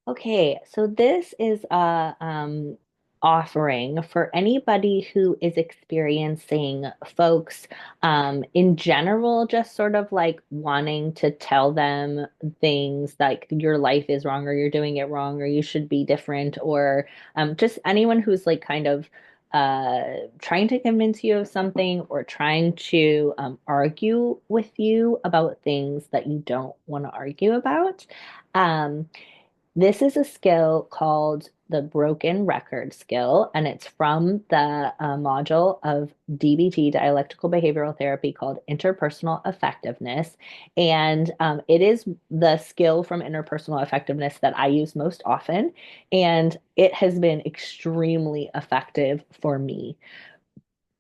Okay, so this is a offering for anybody who is experiencing folks in general, just sort of like wanting to tell them things like your life is wrong or you're doing it wrong or you should be different, or just anyone who's like kind of trying to convince you of something or trying to argue with you about things that you don't want to argue about. Um, this is a skill called the broken record skill, and it's from the module of DBT, dialectical behavioral therapy, called interpersonal effectiveness. And it is the skill from interpersonal effectiveness that I use most often, and it has been extremely effective for me.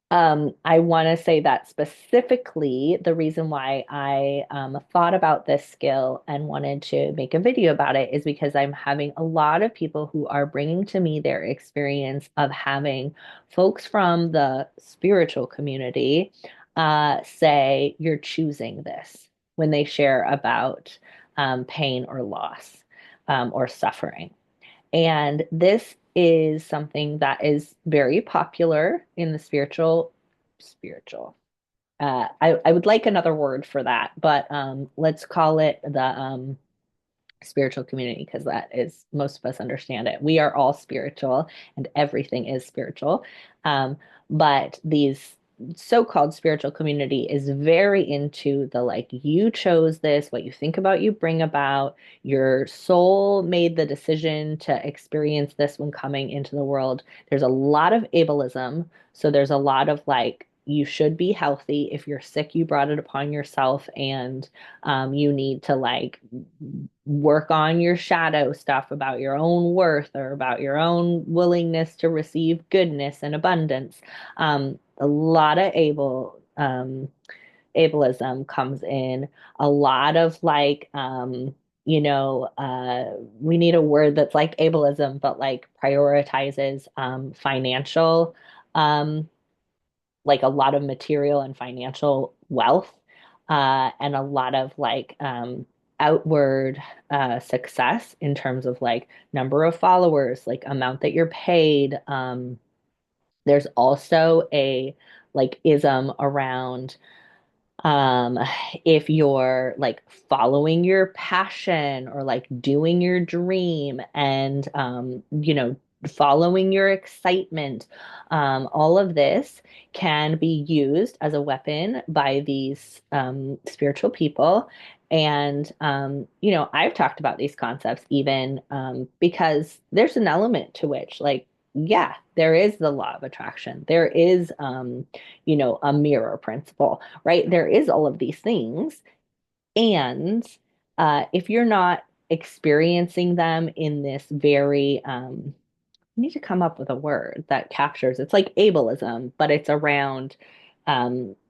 I want to say that specifically the reason why I thought about this skill and wanted to make a video about it is because I'm having a lot of people who are bringing to me their experience of having folks from the spiritual community say, "You're choosing this," when they share about pain or loss or suffering. And this is something that is very popular in the spiritual. I would like another word for that, but let's call it the spiritual community because that is most of us understand it. We are all spiritual and everything is spiritual. But these so-called spiritual community is very into the like you chose this, what you think about you bring about, your soul made the decision to experience this when coming into the world. There's a lot of ableism, so there's a lot of like you should be healthy. If you're sick, you brought it upon yourself, and you need to like work on your shadow stuff about your own worth or about your own willingness to receive goodness and abundance. A lot of ableism comes in. A lot of like we need a word that's like ableism, but like prioritizes financial, um, like a lot of material and financial wealth, and a lot of like outward success in terms of like number of followers, like amount that you're paid. There's also a like ism around um, if you're like following your passion or like doing your dream and following your excitement, all of this can be used as a weapon by these spiritual people. And I've talked about these concepts even because there's an element to which, like, yeah, there is the law of attraction. There is, a mirror principle, right? There is all of these things. And if you're not experiencing them in this very, you need to come up with a word that captures, it's like ableism, but it's around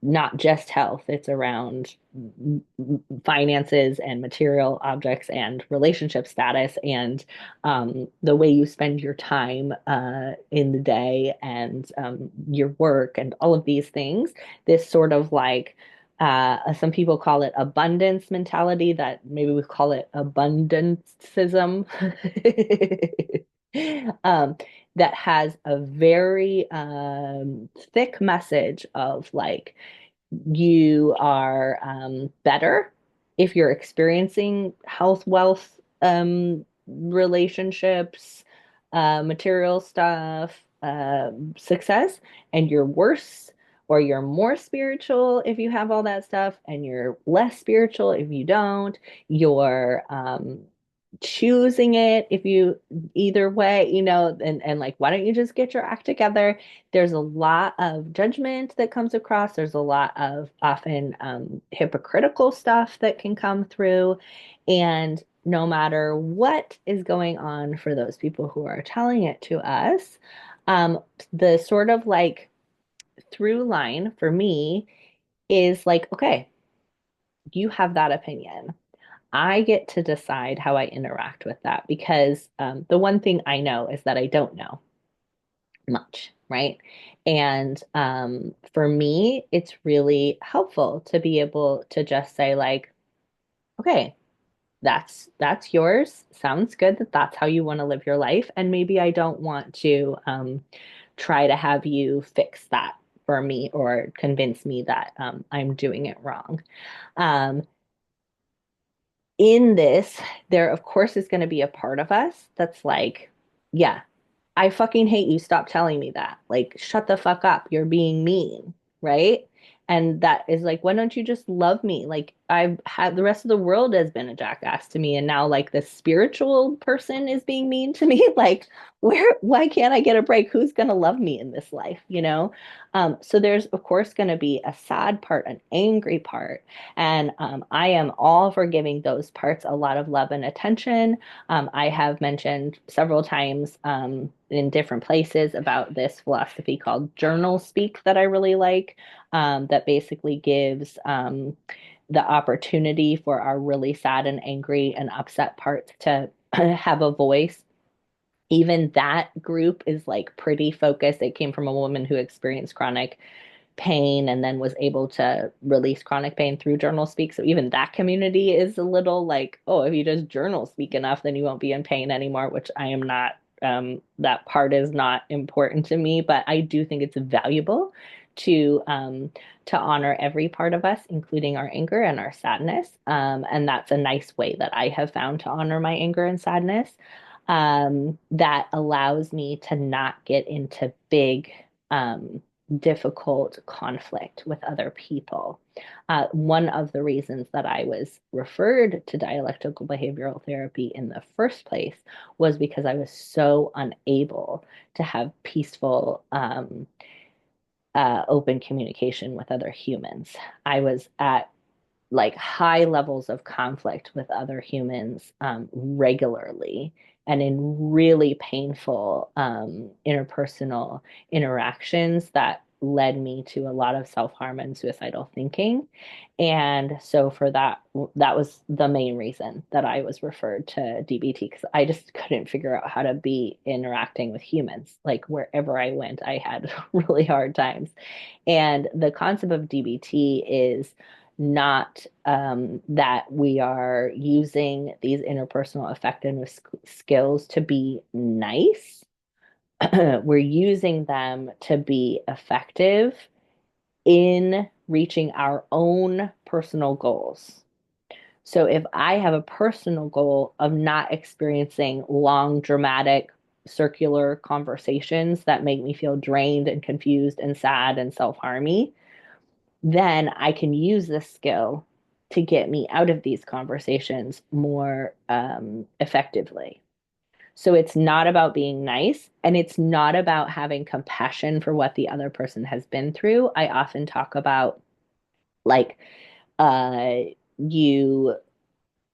not just health, it's around finances and material objects and relationship status and the way you spend your time in the day and your work and all of these things. This sort of like, some people call it abundance mentality, that maybe we call it abundancism. um, that has a very thick message of like you are better if you're experiencing health, wealth, relationships, material stuff, success, and you're worse or you're more spiritual if you have all that stuff, and you're less spiritual if you don't. You're choosing it if you either way, and like, why don't you just get your act together? There's a lot of judgment that comes across. There's a lot of often hypocritical stuff that can come through. And no matter what is going on for those people who are telling it to us, the sort of like through line for me is like, okay, you have that opinion. I get to decide how I interact with that because the one thing I know is that I don't know much, right? And for me, it's really helpful to be able to just say, like, okay, That's yours. Sounds good that that's how you want to live your life. And maybe I don't want to try to have you fix that for me or convince me that I'm doing it wrong. Um, in this, there of course is going to be a part of us that's like, yeah, I fucking hate you. Stop telling me that. Like, shut the fuck up. You're being mean, right? And that is like, why don't you just love me? Like, I've had the rest of the world has been a jackass to me, and now like the spiritual person is being mean to me. Like, why can't I get a break? Who's gonna love me in this life, you know? So there's of course gonna be a sad part, an angry part, and I am all for giving those parts a lot of love and attention. I have mentioned several times in different places about this philosophy called journal speak that I really like, that basically gives the opportunity for our really sad and angry and upset parts to have a voice. Even that group is like pretty focused. It came from a woman who experienced chronic pain and then was able to release chronic pain through journal speak. So even that community is a little like, oh, if you just journal speak enough, then you won't be in pain anymore, which I am not. That part is not important to me, but I do think it's valuable to honor every part of us, including our anger and our sadness. And that's a nice way that I have found to honor my anger and sadness. That allows me to not get into big difficult conflict with other people. One of the reasons that I was referred to dialectical behavioral therapy in the first place was because I was so unable to have peaceful, open communication with other humans. I was at like high levels of conflict with other humans regularly and in really painful interpersonal interactions that led me to a lot of self-harm and suicidal thinking. And so for that, that was the main reason that I was referred to DBT because I just couldn't figure out how to be interacting with humans. Like wherever I went, I had really hard times. And the concept of DBT is not that we are using these interpersonal effectiveness skills to be nice. We're using them to be effective in reaching our own personal goals. So if I have a personal goal of not experiencing long, dramatic, circular conversations that make me feel drained and confused and sad and self-harmy, then I can use this skill to get me out of these conversations more effectively. So it's not about being nice and it's not about having compassion for what the other person has been through. I often talk about like uh you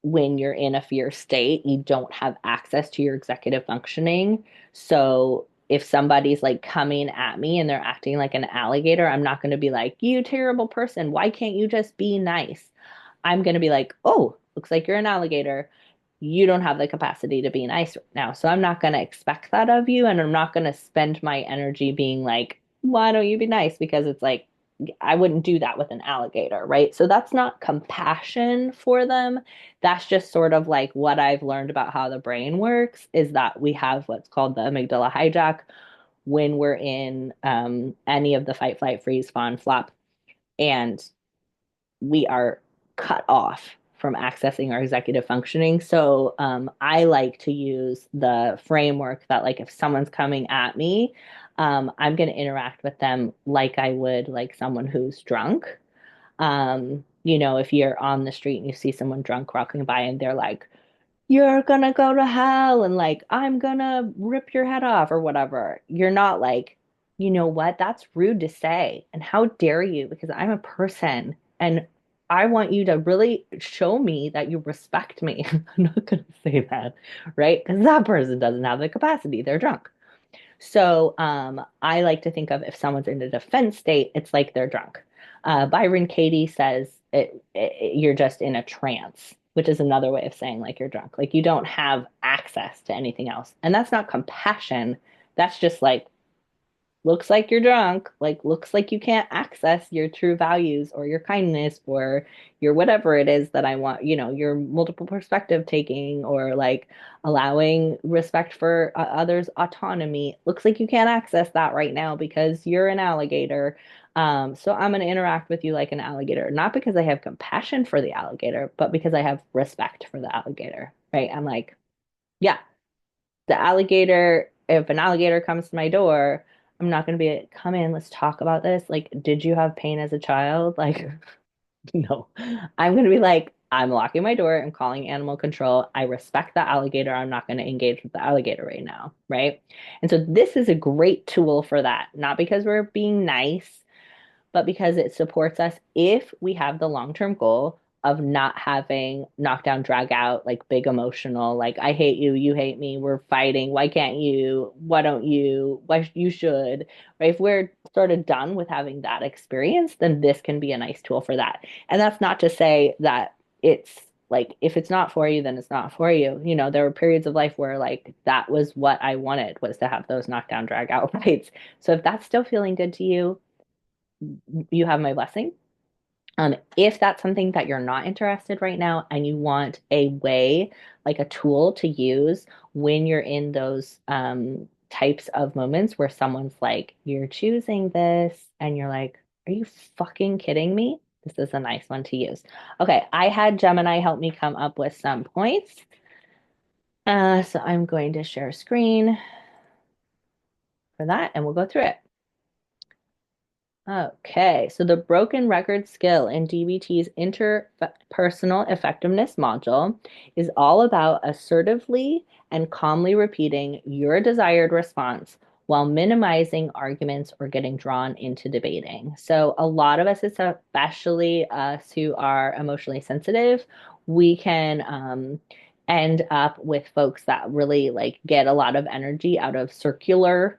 when you're in a fear state, you don't have access to your executive functioning. So if somebody's like coming at me and they're acting like an alligator, I'm not going to be like, you terrible person. Why can't you just be nice? I'm going to be like, oh, looks like you're an alligator. You don't have the capacity to be nice right now. So I'm not going to expect that of you. And I'm not going to spend my energy being like, why don't you be nice? Because it's like, I wouldn't do that with an alligator, right? So that's not compassion for them. That's just sort of like what I've learned about how the brain works is that we have what's called the amygdala hijack when we're in any of the fight, flight, freeze, fawn, flop, and we are cut off from accessing our executive functioning. So I like to use the framework that like if someone's coming at me, I'm going to interact with them like I would like someone who's drunk. If you're on the street and you see someone drunk walking by and they're like, you're gonna go to hell and like I'm gonna rip your head off or whatever. You're not like, you know what? That's rude to say. And how dare you? Because I'm a person and I want you to really show me that you respect me. I'm not gonna say that, right? Because that person doesn't have the capacity. They're drunk. So I like to think of if someone's in a defense state, it's like they're drunk. Byron Katie says you're just in a trance, which is another way of saying like you're drunk. Like you don't have access to anything else. And that's not compassion. That's just like looks like you're drunk, like looks like you can't access your true values or your kindness or your whatever it is that I want, your multiple perspective taking or like allowing respect for others' autonomy. Looks like you can't access that right now because you're an alligator. So I'm going to interact with you like an alligator, not because I have compassion for the alligator, but because I have respect for the alligator, right? I'm like, yeah, the alligator, if an alligator comes to my door, I'm not going to be like, come in, let's talk about this. Like, did you have pain as a child? Like, no. I'm going to be like, I'm locking my door and calling animal control. I respect the alligator. I'm not going to engage with the alligator right now. Right. And so this is a great tool for that, not because we're being nice, but because it supports us if we have the long-term goal of not having knockdown, drag out, like big emotional, like I hate you, you hate me, we're fighting, why can't you, why don't you, why you should, right? If we're sort of done with having that experience, then this can be a nice tool for that. And that's not to say that it's like if it's not for you, then it's not for you. There were periods of life where like that was what I wanted was to have those knockdown, drag out fights. So if that's still feeling good to you, you have my blessing. If that's something that you're not interested right now and you want a way, like a tool to use when you're in those types of moments where someone's like, you're choosing this, and you're like, are you fucking kidding me? This is a nice one to use. Okay, I had Gemini help me come up with some points. So I'm going to share screen for that and we'll go through it. Okay, so the broken record skill in DBT's interpersonal effectiveness module is all about assertively and calmly repeating your desired response while minimizing arguments or getting drawn into debating. So, a lot of us, especially us who are emotionally sensitive, we can end up with folks that really like get a lot of energy out of circular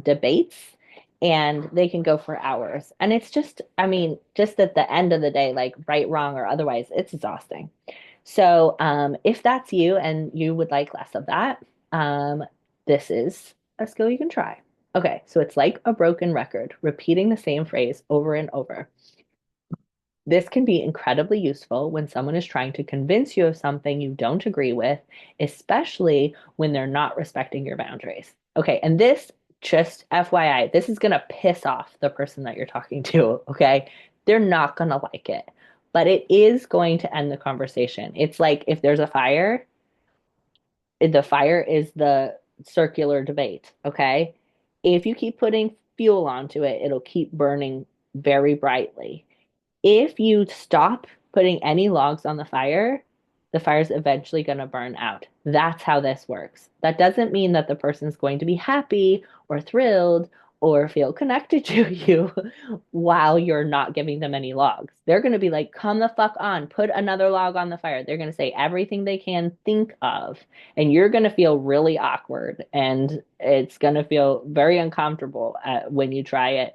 debates and they can go for hours. And it's just, I mean, just at the end of the day, like right, wrong, or otherwise, it's exhausting. So if that's you and you would like less of that, um, this is a skill you can try. Okay, so it's like a broken record, repeating the same phrase over and over. This can be incredibly useful when someone is trying to convince you of something you don't agree with, especially when they're not respecting your boundaries. Okay, and this, just FYI, this is going to piss off the person that you're talking to, okay? They're not going to like it, but it is going to end the conversation. It's like if there's a fire, the fire is the circular debate, okay? If you keep putting fuel onto it, it'll keep burning very brightly. If you stop putting any logs on the fire's eventually going to burn out. That's how this works. That doesn't mean that the person's going to be happy or thrilled or feel connected to you while you're not giving them any logs. They're going to be like, come the fuck on, put another log on the fire. They're going to say everything they can think of, and you're going to feel really awkward and it's going to feel very uncomfortable when you try it,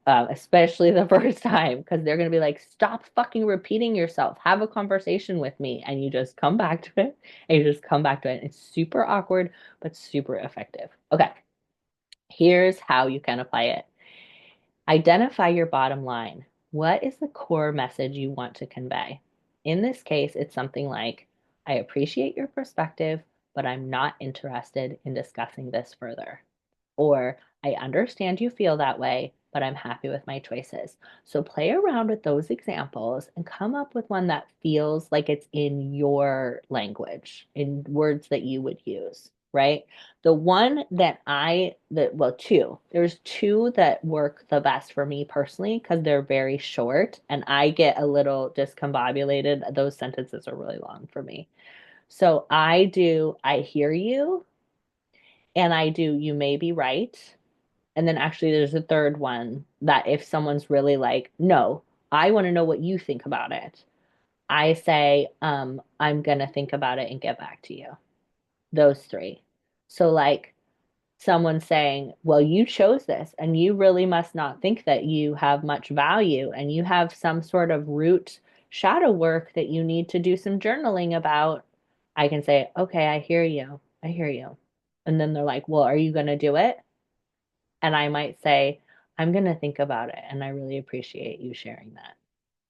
especially the first time, because they're going to be like, stop fucking repeating yourself. Have a conversation with me. And you just come back to it and you just come back to it. It's super awkward, but super effective. Okay, here's how you can apply it. Identify your bottom line. What is the core message you want to convey? In this case, it's something like, I appreciate your perspective, but I'm not interested in discussing this further. Or, I understand you feel that way, but I'm happy with my choices. So play around with those examples and come up with one that feels like it's in your language, in words that you would use, right? The one well, two, there's two that work the best for me personally because they're very short and I get a little discombobulated. Those sentences are really long for me. So I hear you, and I do, you may be right. And then actually, there's a third one that if someone's really like, no, I want to know what you think about it, I say, I'm going to think about it and get back to you. Those three. So, like, someone saying, well, you chose this and you really must not think that you have much value and you have some sort of root shadow work that you need to do some journaling about. I can say, okay, I hear you. I hear you. And then they're like, well, are you going to do it? And I might say, I'm going to think about it. And I really appreciate you sharing that.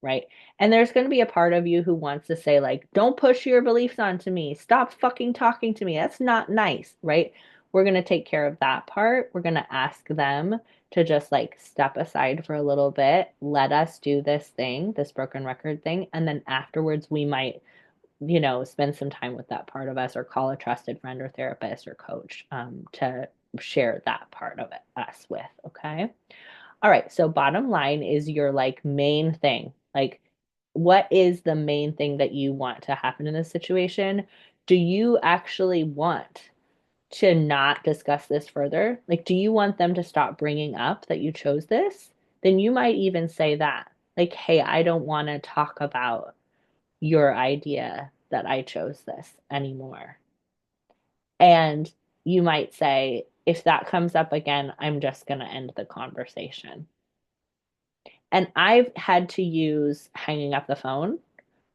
Right. And there's going to be a part of you who wants to say, like, don't push your beliefs onto me. Stop fucking talking to me. That's not nice. Right. We're going to take care of that part. We're going to ask them to just like step aside for a little bit. Let us do this thing, this broken record thing. And then afterwards, we might, spend some time with that part of us or call a trusted friend or therapist or coach to share that part of us with. Okay. All right. So bottom line is your like main thing. Like, what is the main thing that you want to happen in this situation? Do you actually want to not discuss this further? Like, do you want them to stop bringing up that you chose this? Then you might even say that, like, hey, I don't want to talk about your idea that I chose this anymore. And you might say, if that comes up again, I'm just going to end the conversation. And I've had to use hanging up the phone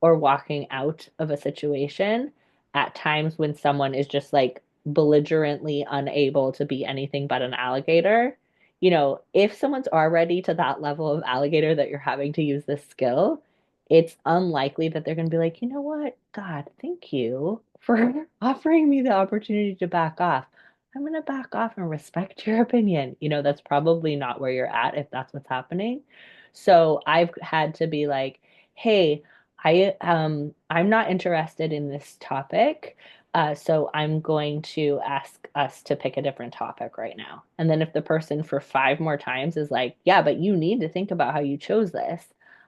or walking out of a situation at times when someone is just like belligerently unable to be anything but an alligator. If someone's already to that level of alligator that you're having to use this skill, it's unlikely that they're going to be like, you know what? God, thank you for offering me the opportunity to back off. I'm going to back off and respect your opinion. That's probably not where you're at if that's what's happening. So I've had to be like, hey, I'm not interested in this topic. So I'm going to ask us to pick a different topic right now. And then if the person for 5 more times is like, yeah, but you need to think about how you chose this,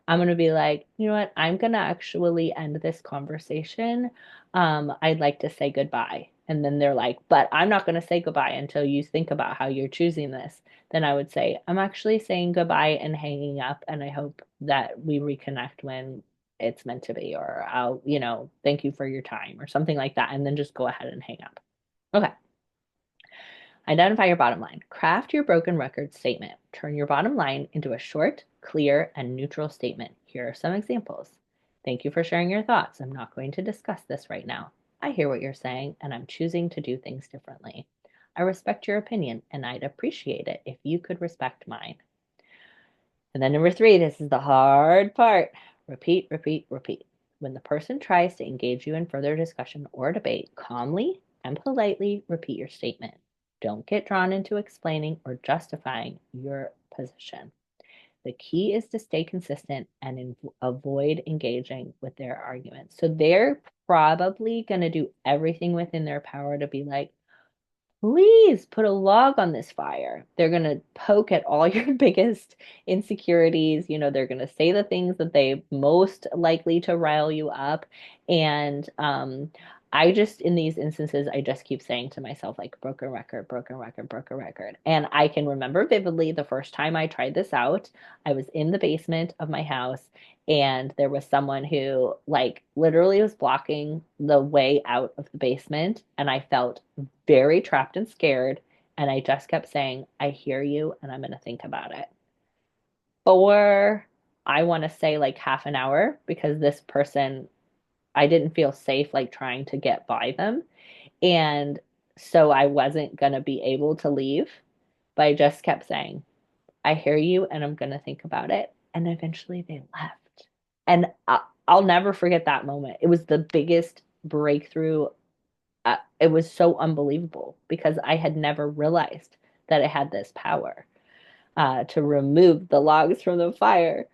I'm going to be like, you know what? I'm going to actually end this conversation. I'd like to say goodbye. And then they're like, but I'm not going to say goodbye until you think about how you're choosing this. Then I would say, I'm actually saying goodbye and hanging up. And I hope that we reconnect when it's meant to be, or I'll, thank you for your time or something like that. And then just go ahead and hang up. Okay. Identify your bottom line. Craft your broken record statement. Turn your bottom line into a short, clear, and neutral statement. Here are some examples. Thank you for sharing your thoughts. I'm not going to discuss this right now. I hear what you're saying, and I'm choosing to do things differently. I respect your opinion, and I'd appreciate it if you could respect mine. And then number 3, this is the hard part. Repeat, repeat, repeat. When the person tries to engage you in further discussion or debate, calmly and politely repeat your statement. Don't get drawn into explaining or justifying your position. The key is to stay consistent and avoid engaging with their arguments. So they're probably going to do everything within their power to be like, please put a log on this fire. They're going to poke at all your biggest insecurities. They're going to say the things that they most likely to rile you up. And I just, in these instances, I just keep saying to myself, like, broken record, broken record, broken record. And I can remember vividly the first time I tried this out, I was in the basement of my house and there was someone who like literally was blocking the way out of the basement and I felt very trapped and scared. And I just kept saying, I hear you and I'm going to think about it. Or I want to say like half an hour because this person, I didn't feel safe like trying to get by them. And so I wasn't going to be able to leave. But I just kept saying, I hear you and I'm going to think about it. And eventually they left. And I'll never forget that moment. It was the biggest breakthrough. It was so unbelievable because I had never realized that it had this power to remove the logs from the fire.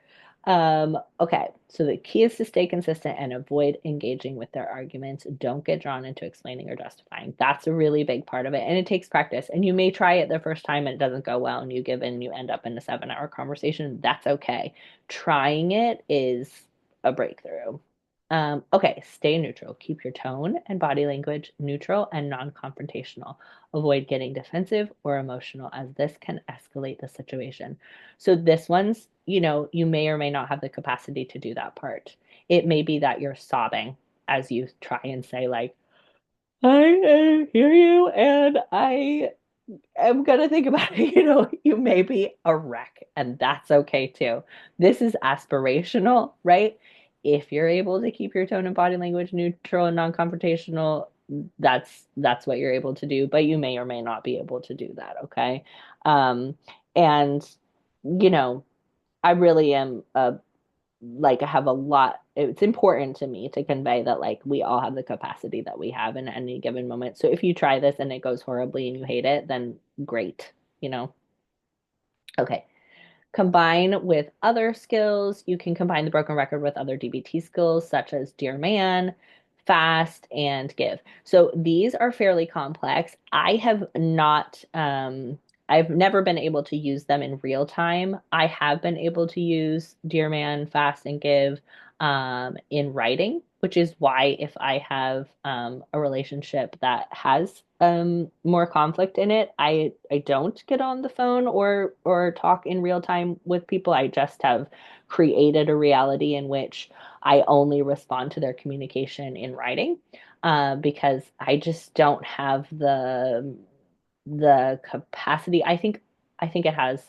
Okay, so the key is to stay consistent and avoid engaging with their arguments. Don't get drawn into explaining or justifying. That's a really big part of it. And it takes practice. And you may try it the first time and it doesn't go well and you give in and you end up in a 7-hour conversation. That's okay. Trying it is a breakthrough. Okay, stay neutral. Keep your tone and body language neutral and non confrontational. Avoid getting defensive or emotional, as this can escalate the situation. So, this one's, you may or may not have the capacity to do that part. It may be that you're sobbing as you try and say, like, I hear you and I'm gonna think about it. You may be a wreck, and that's okay too. This is aspirational, right? If you're able to keep your tone and body language neutral and non confrontational, that's what you're able to do, but you may or may not be able to do that, okay? And you know, I really am like I have a lot. It's important to me to convey that like we all have the capacity that we have in any given moment. So if you try this and it goes horribly and you hate it, then great, you know. Okay. Combine with other skills. You can combine the broken record with other DBT skills such as Dear Man, Fast, and Give. So these are fairly complex. I've never been able to use them in real time. I have been able to use Dear Man, Fast, and Give in writing, which is why if I have a relationship that has more conflict in it, I don't get on the phone or talk in real time with people. I just have created a reality in which I only respond to their communication in writing because I just don't have the capacity. I think it has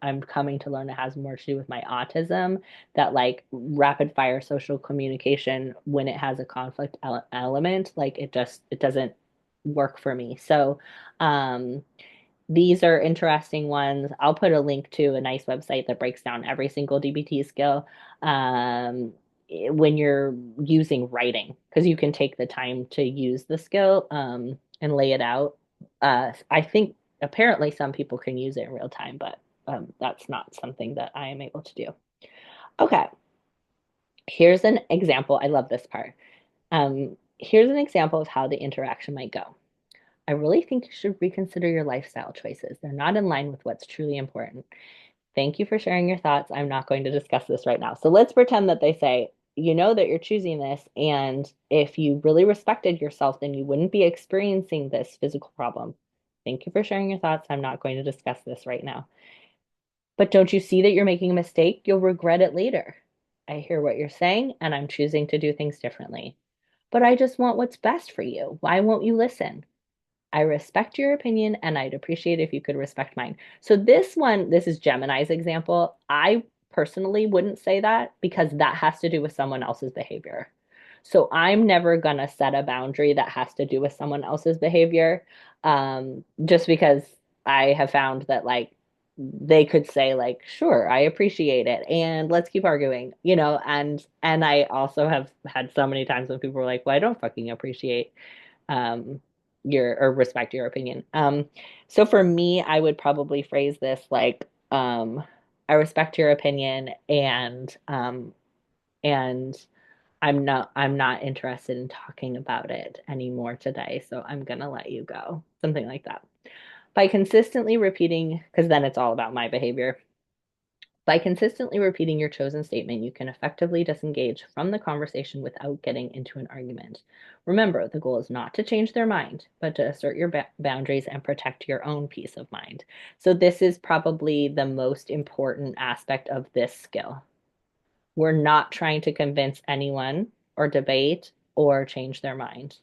I'm coming to learn it has more to do with my autism, that like rapid fire social communication when it has a conflict element, like it doesn't work for me. So um these are interesting ones. I'll put a link to a nice website that breaks down every single DBT skill when you're using writing, because you can take the time to use the skill and lay it out. I think apparently some people can use it in real time, but that's not something that I am able to do. Okay, here's an example. I love this part. Here's an example of how the interaction might go. I really think you should reconsider your lifestyle choices. They're not in line with what's truly important. Thank you for sharing your thoughts. I'm not going to discuss this right now. So let's pretend that they say, you know that you're choosing this, and if you really respected yourself, then you wouldn't be experiencing this physical problem. Thank you for sharing your thoughts. I'm not going to discuss this right now. But don't you see that you're making a mistake? You'll regret it later. I hear what you're saying, and I'm choosing to do things differently. But I just want what's best for you. Why won't you listen? I respect your opinion and I'd appreciate if you could respect mine. So this is Gemini's example. I personally wouldn't say that because that has to do with someone else's behavior. So I'm never gonna set a boundary that has to do with someone else's behavior, just because I have found that like they could say like, sure, I appreciate it, and let's keep arguing, and I also have had so many times when people were like, well, I don't fucking appreciate um, your or respect your opinion. So for me, I would probably phrase this like, I respect your opinion, and I'm not interested in talking about it anymore today, so I'm gonna let you go. Something like that. By consistently repeating, because then it's all about my behavior. By consistently repeating your chosen statement, you can effectively disengage from the conversation without getting into an argument. Remember, the goal is not to change their mind, but to assert your boundaries and protect your own peace of mind. So, this is probably the most important aspect of this skill. We're not trying to convince anyone or debate or change their mind.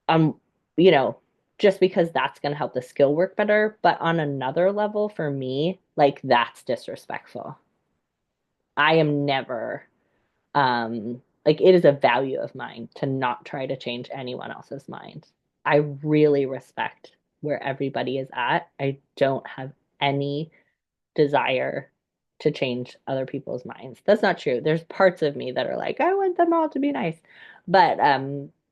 Um, you know, just because that's going to help the skill work better, but on another level for me, like that's disrespectful. I am never like it is a value of mine to not try to change anyone else's mind. I really respect where everybody is at. I don't have any desire to change other people's minds. That's not true. There's parts of me that are like, I want them all to be nice. But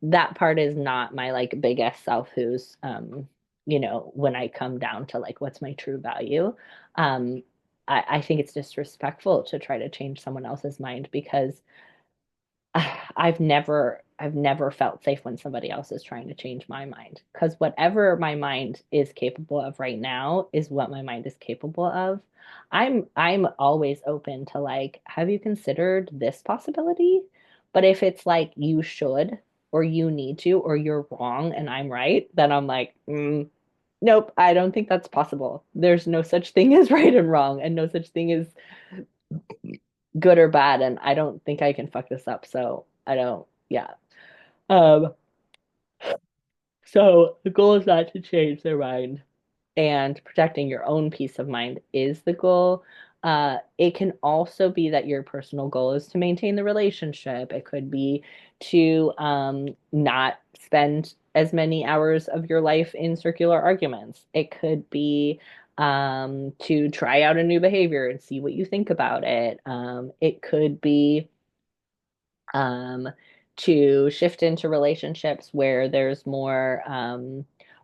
that part is not my like biggest self who's when I come down to like what's my true value. Um I think it's disrespectful to try to change someone else's mind because I've never felt safe when somebody else is trying to change my mind, because whatever my mind is capable of right now is what my mind is capable of. I'm always open to like, have you considered this possibility? But if it's like you should or you need to or you're wrong and I'm right, then I'm like, nope, I don't think that's possible. There's no such thing as right and wrong, and no such thing as good or bad, and I don't think I can fuck this up. So I don't, yeah. Um, so the goal is not to change their mind, and protecting your own peace of mind is the goal. It can also be that your personal goal is to maintain the relationship. It could be to not spend as many hours of your life in circular arguments. It could be to try out a new behavior and see what you think about it. It could be um, to shift into relationships where there's more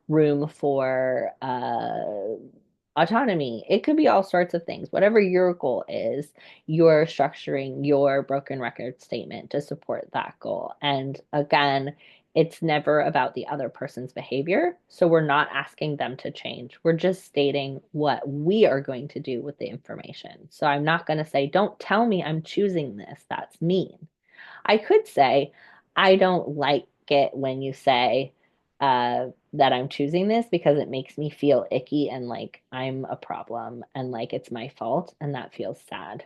room for autonomy. It could be all sorts of things. Whatever your goal is, you're structuring your broken record statement to support that goal. And again, it's never about the other person's behavior. So we're not asking them to change. We're just stating what we are going to do with the information. So I'm not going to say, don't tell me I'm choosing this. That's mean. I could say, I don't like it when you say that I'm choosing this because it makes me feel icky and like I'm a problem and like it's my fault and that feels sad.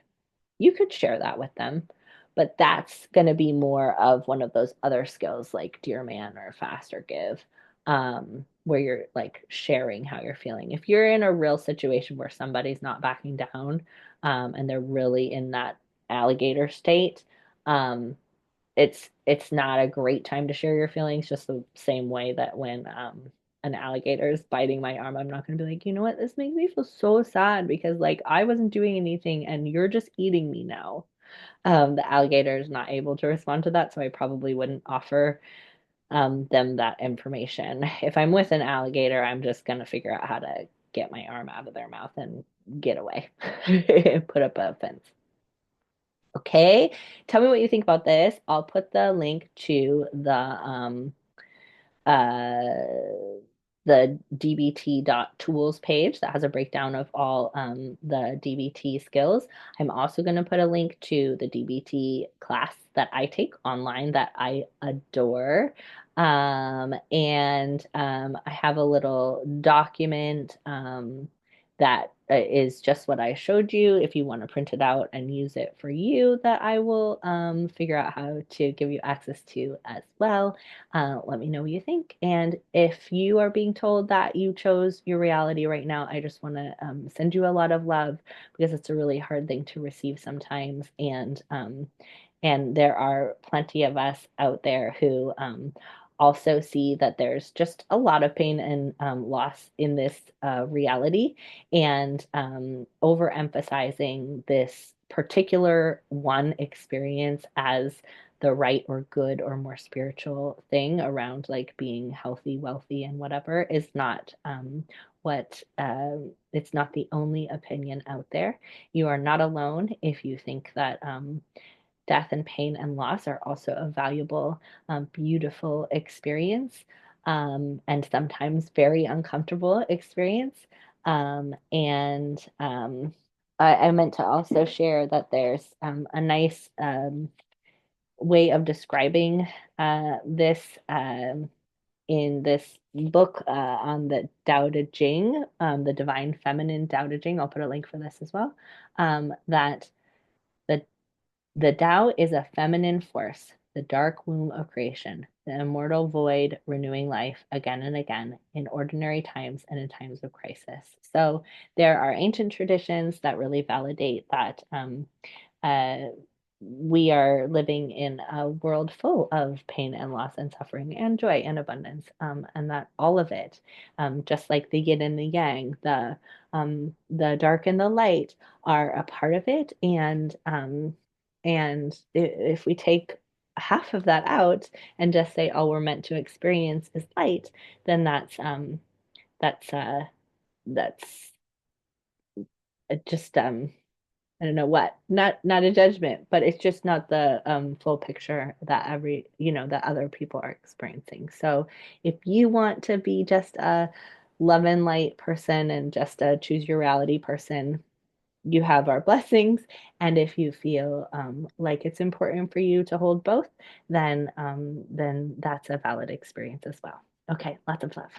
You could share that with them, but that's going to be more of one of those other skills like Dear Man or Fast or Give, where you're like sharing how you're feeling. If you're in a real situation where somebody's not backing down, and they're really in that alligator state, um, it's not a great time to share your feelings, just the same way that when an alligator is biting my arm, I'm not going to be like, you know what, this makes me feel so sad because like I wasn't doing anything and you're just eating me now. The alligator is not able to respond to that, so I probably wouldn't offer them that information. If I'm with an alligator, I'm just going to figure out how to get my arm out of their mouth and get away and put up a fence. Okay, tell me what you think about this. I'll put the link to uh, the DBT tools page that has a breakdown of all the DBT skills. I'm also going to put a link to the DBT class that I take online that I adore. And I have a little document that is just what I showed you. If you want to print it out and use it for you, that I will figure out how to give you access to as well. Let me know what you think. And if you are being told that you chose your reality right now, I just want to send you a lot of love because it's a really hard thing to receive sometimes. And there are plenty of us out there who also see that there's just a lot of pain and loss in this reality, and overemphasizing this particular one experience as the right or good or more spiritual thing around like being healthy, wealthy, and whatever is not what it's not the only opinion out there. You are not alone if you think that death and pain and loss are also a valuable, beautiful experience, and sometimes very uncomfortable experience. And I meant to also share that there's a nice way of describing this in this book on the Tao Te Ching, the Divine Feminine Tao Te Ching. I'll put a link for this as well. That the the Tao is a feminine force, the dark womb of creation, the immortal void renewing life again and again in ordinary times and in times of crisis. So there are ancient traditions that really validate that uh, we are living in a world full of pain and loss and suffering and joy and abundance, and that all of it, just like the yin and the yang, the dark and the light, are a part of it. And if we take half of that out and just say all we're meant to experience is light, then that's that's just I don't know what, not a judgment, but it's just not the full picture that that other people are experiencing. So if you want to be just a love and light person and just a choose your reality person, you have our blessings. And if you feel like it's important for you to hold both, then that's a valid experience as well. Okay, lots of love.